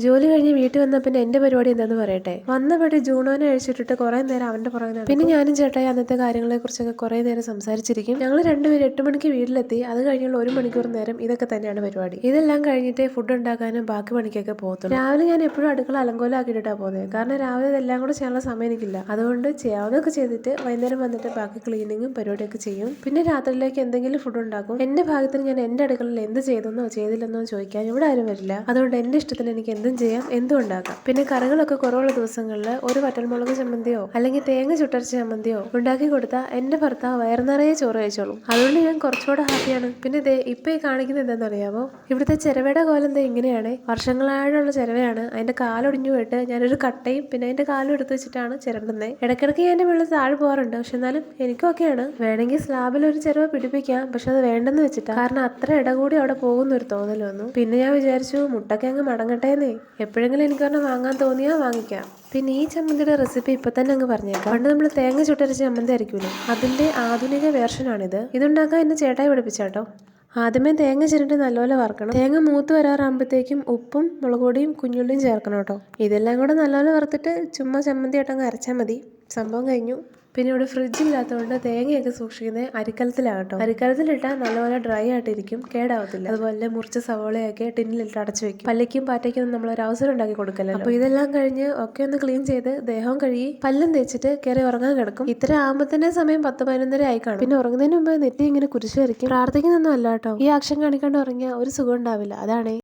ജോലി കഴിഞ്ഞ് വീട്ടിൽ വന്ന പിന്നെ എന്റെ പരിപാടി എന്താന്ന് പറയട്ടെ. വന്നപടി ജൂണോനെ അഴിച്ചിട്ടിട്ട് കുറെ നേരം അവന്റെ പുറകെ നടക്കും. പിന്നെ ഞാനും ചേട്ടായി അന്നത്തെ കാര്യങ്ങളെ കുറിച്ചൊക്കെ കുറെ നേരം സംസാരിച്ചിരിക്കും. ഞങ്ങൾ രണ്ടുപേരും 8 മണിക്ക് വീട്ടിലെത്തി. അത് കഴിഞ്ഞുള്ള 1 മണിക്കൂർ നേരം ഇതൊക്കെ തന്നെയാണ് പരിപാടി. ഇതെല്ലാം കഴിഞ്ഞിട്ട് ഫുഡ് ഉണ്ടാക്കാനും ബാക്കി പണിക്കൊക്കെ പോകത്തുള്ളൂ. രാവിലെ ഞാൻ എപ്പോഴും അടുക്കള അലങ്കോലാക്കിയിട്ടാണ് പോകുന്നത്. കാരണം രാവിലെ ഇതെല്ലാം കൂടെ ചെയ്യാനുള്ള സമയം എനിക്കില്ല. അതുകൊണ്ട് ചെയ്യാവുന്നതൊക്കെ ചെയ്തിട്ട് വൈകുന്നേരം വന്നിട്ട് ബാക്കി ക്ലീനിങ്ങും പരിപാടിയൊക്കെ ചെയ്യും. പിന്നെ രാത്രിയിലേക്ക് എന്തെങ്കിലും ഫുഡ് ഉണ്ടാക്കും. എന്റെ ഭാഗത്തിന് ഞാൻ എന്റെ അടുക്കളയിൽ എന്ത് ചെയ്തെന്നോ ചെയ്തില്ലെന്നോ ചോദിക്കാൻ ഇവിടെ ആരും വരില്ല. അതുകൊണ്ട് എന്റെ ഇഷ്ടത്തിന് എനിക്ക് എന്തും ചെയ്യാം, എന്തും ഉണ്ടാക്കാം. പിന്നെ കറികളൊക്കെ കുറവുള്ള ദിവസങ്ങളിൽ ഒരു വറ്റൽമുളക് ചമ്മന്തിയോ അല്ലെങ്കിൽ തേങ്ങ ചുട്ടരച്ച ചമ്മന്തിയോ ഉണ്ടാക്കി കൊടുത്താൽ എന്റെ ഭർത്താവ് വയറു നിറയെ ചോറ് കഴിച്ചോളും. അതുകൊണ്ട് ഞാൻ കുറച്ചുകൂടെ ഹാപ്പിയാണ്. പിന്നെ ഇപ്പൊ ഈ കാണിക്കുന്നത് എന്താണെന്ന് അറിയാമോ? ഇവിടുത്തെ ചിരവയുടെ കോലം ഇങ്ങനെയാണ്. വർഷങ്ങളായുള്ള ചിരവയാണ്. അതിന്റെ കാലൊടിഞ്ഞു പോയിട്ട് ഞാനൊരു കട്ടയും പിന്നെ അതിന്റെ കാലും എടുത്ത് വെച്ചിട്ടാണ് ചിരണ്ടുന്നത്. ഇടയ്ക്കിടയ്ക്ക് ഞാൻ വെള്ളം താഴെ പോകാറുണ്ട്. പക്ഷെ എന്നാലും എനിക്കൊക്കെയാണ്. വേണമെങ്കിൽ സ്ലാബിൽ ഒരു ചിരവ പിടിപ്പിക്കാം. പക്ഷെ അത് വേണ്ടെന്ന് വെച്ചിട്ടാ. കാരണം അത്ര ഇട കൂടി അവിടെ പോകുന്ന ഒരു തോന്നൽ വന്നു. പിന്നെ ഞാൻ വിചാരിച്ചു മുട്ടൊക്കെ അങ്ങ് മടങ്ങട്ടേന്നേ. എപ്പോഴെങ്കിലും എനിക്ക് പറഞ്ഞാൽ വാങ്ങാൻ തോന്നിയാൽ വാങ്ങിക്കാം. പിന്നെ ഈ ചമ്മന്തിയുടെ റെസിപ്പി ഇപ്പൊ തന്നെ അങ്ങ് പറഞ്ഞേക്കാം. പണ്ട് നമ്മൾ തേങ്ങ ചുട്ടരച്ച ചമ്മന്തി അരയ്ക്കൂലേ, അതിന്റെ ആധുനിക വേർഷനാണിത്. ഇതുണ്ടാക്കാൻ എന്നെ ചേട്ടായി പഠിപ്പിച്ചാട്ടോ. ആദ്യമേ തേങ്ങ ചിരണ്ടി നല്ലപോലെ വറുക്കണം. തേങ്ങ മൂത്ത് വരാറാകുമ്പോഴത്തേക്കും ഉപ്പും മുളക് പൊടിയും കുഞ്ഞുള്ളിയും ചേർക്കണം കേട്ടോ. ഇതെല്ലാം കൂടെ നല്ലപോലെ വറുത്തിട്ട് ചുമ്മാ ചമ്മന്തി ആയിട്ടങ്ങ് അരച്ചാൽ മതി. സംഭവം കഴിഞ്ഞു. പിന്നെ ഇവിടെ ഫ്രിഡ്ജില്ലാത്തതുകൊണ്ട് തേങ്ങയൊക്കെ സൂക്ഷിക്കുന്നത് അരിക്കലത്തിലാകട്ടോ. അരിക്കലത്തിലിട്ടാൽ നല്ലപോലെ ഡ്രൈ ആയിട്ടിരിക്കും, കേടാവത്തില്ല. അതുപോലെ മുറിച്ച സവോളയൊക്കെ ടിന്നിലിട്ട് അടച്ചു വെക്കും. പല്ലിക്കും പാറ്റയ്ക്കും ഒന്നും നമ്മളൊരു അവസരം ഉണ്ടാക്കി കൊടുക്കല്ലോ. അപ്പോൾ ഇതെല്ലാം കഴിഞ്ഞ് ഒക്കെ ഒന്ന് ക്ലീൻ ചെയ്ത് ദേഹവും കഴുകി പല്ലും തേച്ചിട്ട് കയറി ഉറങ്ങാൻ കിടക്കും. ഇത്ര ആകുമ്പോഴത്തന്നെ സമയം 10-11 ആയി കാണും. പിന്നെ ഉറങ്ങുന്നതിന് മുമ്പ് നെറ്റി ഇങ്ങനെ കുരിശ് വരയ്ക്കും. പ്രാർത്ഥിക്കുന്നൊന്നും അല്ല കേട്ടോ. ഈ ആക്ഷൻ കാണിക്കാണ്ട് ഉറങ്ങിയാൽ ഒരു സുഖം ഉണ്ടാവില്ല. അതാണേ.